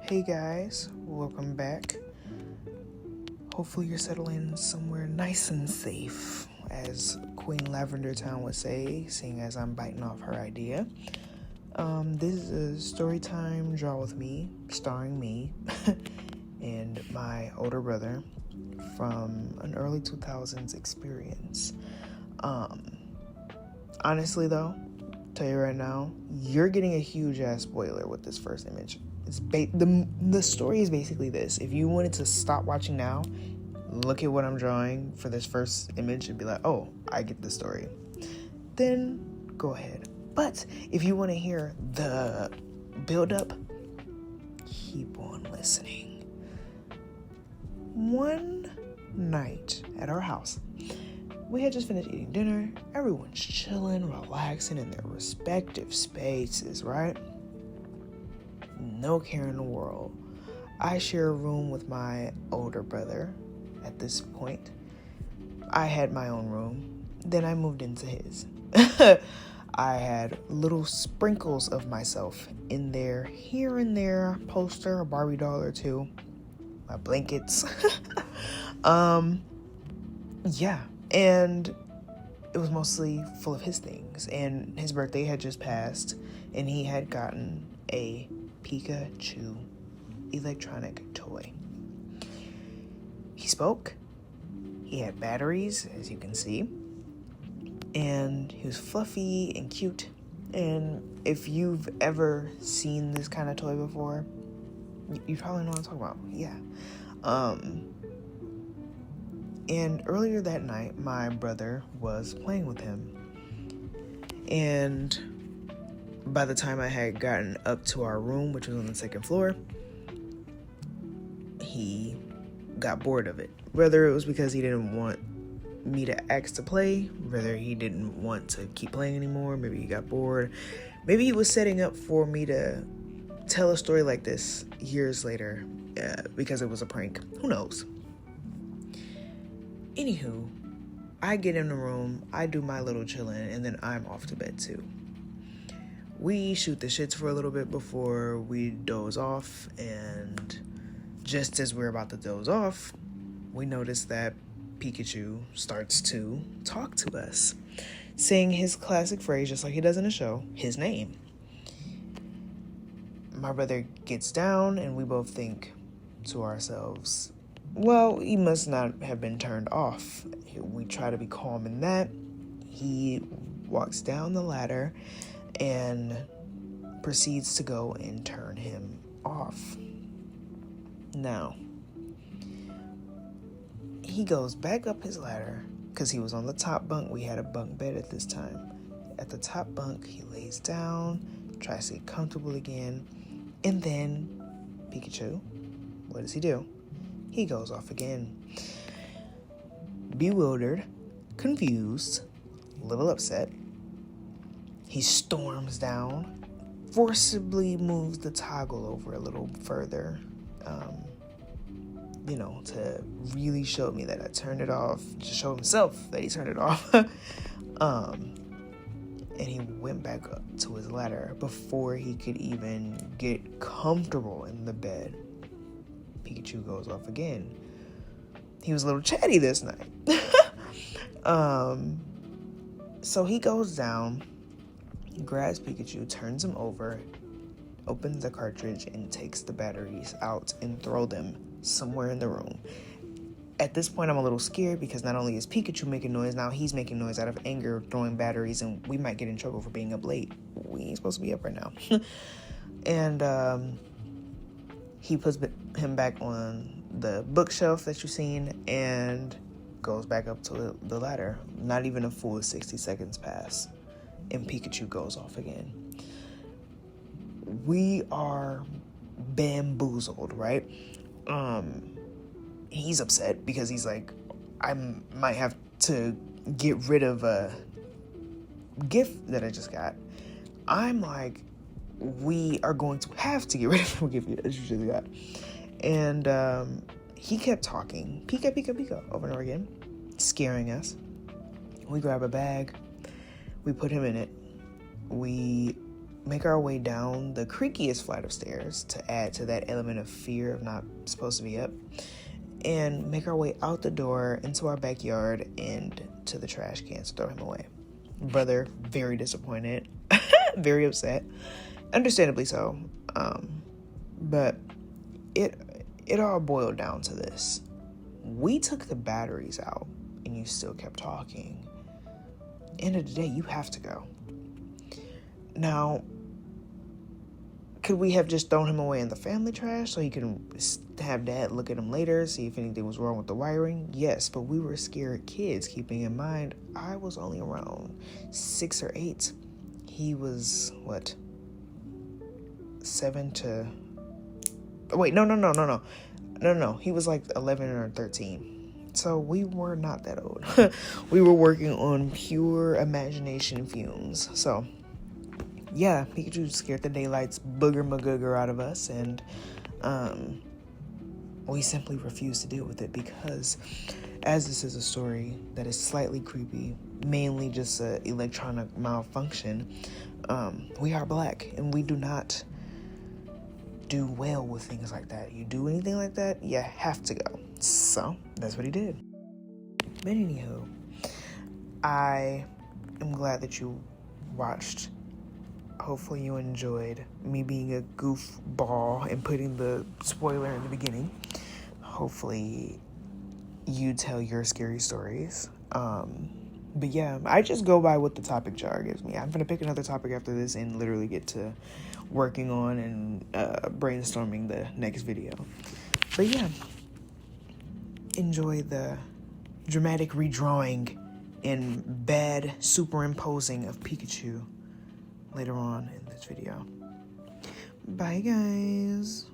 Hey guys, welcome back. Hopefully you're settling somewhere nice and safe, as Queen Lavender Town would say, seeing as I'm biting off her idea. This is a story time draw with me, starring me, and my older brother from an early 2000s experience. Honestly though, tell you right now, you're getting a huge ass spoiler with this first image. The story is basically this. If you wanted to stop watching now, look at what I'm drawing for this first image and be like, oh, I get the story. Then go ahead. But if you want to hear the build-up, keep on listening. One night at our house, we had just finished eating dinner. Everyone's chilling, relaxing in their respective spaces, right? No care in the world. I share a room with my older brother at this point. I had my own room. Then I moved into his. I had little sprinkles of myself in there, here and there, poster, a Barbie doll or two, my blankets. Yeah. And it was mostly full of his things. And his birthday had just passed, and he had gotten a Pikachu electronic toy. He spoke. He had batteries, as you can see. And he was fluffy and cute. And if you've ever seen this kind of toy before, you probably know what I'm talking about. Yeah. And earlier that night, my brother was playing with him. And by the time I had gotten up to our room, which was on the second floor, he got bored of it. Whether it was because he didn't want me to ask to play, whether he didn't want to keep playing anymore, maybe he got bored. Maybe he was setting up for me to tell a story like this years later because it was a prank. Who knows? Anywho, I get in the room, I do my little chilling, and then I'm off to bed too. We shoot the shits for a little bit before we doze off, and just as we're about to doze off, we notice that Pikachu starts to talk to us, saying his classic phrase, just like he does in the show, his name. My brother gets down, and we both think to ourselves, well, he must not have been turned off. We try to be calm in that. He walks down the ladder and proceeds to go and turn him off. Now, he goes back up his ladder because he was on the top bunk. We had a bunk bed at this time. At the top bunk, he lays down, tries to get comfortable again, and then Pikachu, what does he do? He goes off again. Bewildered, confused, a little upset, he storms down, forcibly moves the toggle over a little further, to really show me that I turned it off, to show himself that he turned it off. And he went back up to his ladder before he could even get comfortable in the bed. Pikachu goes off again. He was a little chatty this night. So he goes down, grabs Pikachu, turns him over, opens the cartridge, and takes the batteries out and throw them somewhere in the room. At this point, I'm a little scared because not only is Pikachu making noise, now he's making noise out of anger, throwing batteries, and we might get in trouble for being up late. We ain't supposed to be up right now. And he puts him back on the bookshelf that you've seen and goes back up to the ladder. Not even a full 60 seconds pass, and Pikachu goes off again. We are bamboozled, right? He's upset because he's like, I might have to get rid of a gift that I just got. I'm like, we are going to have to get rid of a gift that you just got. And he kept talking, Pika, Pika, Pika, over and over again, scaring us. We grab a bag, we put him in it, we make our way down the creakiest flight of stairs to add to that element of fear of not supposed to be up, and make our way out the door into our backyard and to the trash cans to throw him away. Brother, very disappointed, very upset, understandably so. But it all boiled down to this. We took the batteries out and you still kept talking. End of the day, you have to go. Now, could we have just thrown him away in the family trash so he can have dad look at him later, see if anything was wrong with the wiring? Yes, but we were scared kids, keeping in mind I was only around 6 or 8. He was, what, 7 to... Wait, no. He was like 11 or 13. So we were not that old. We were working on pure imagination fumes. So... yeah, Pikachu scared the daylights booger magooger out of us, and we simply refused to deal with it because, as this is a story that is slightly creepy, mainly just an electronic malfunction, we are Black, and we do not do well with things like that. You do anything like that, you have to go. So, that's what he did. But anywho, I am glad that you watched. Hopefully you enjoyed me being a goofball and putting the spoiler in the beginning. Hopefully you tell your scary stories. But yeah, I just go by what the topic jar gives me. I'm going to pick another topic after this and literally get to working on and brainstorming the next video. But yeah, enjoy the dramatic redrawing and bad superimposing of Pikachu later on in this video. Bye, guys.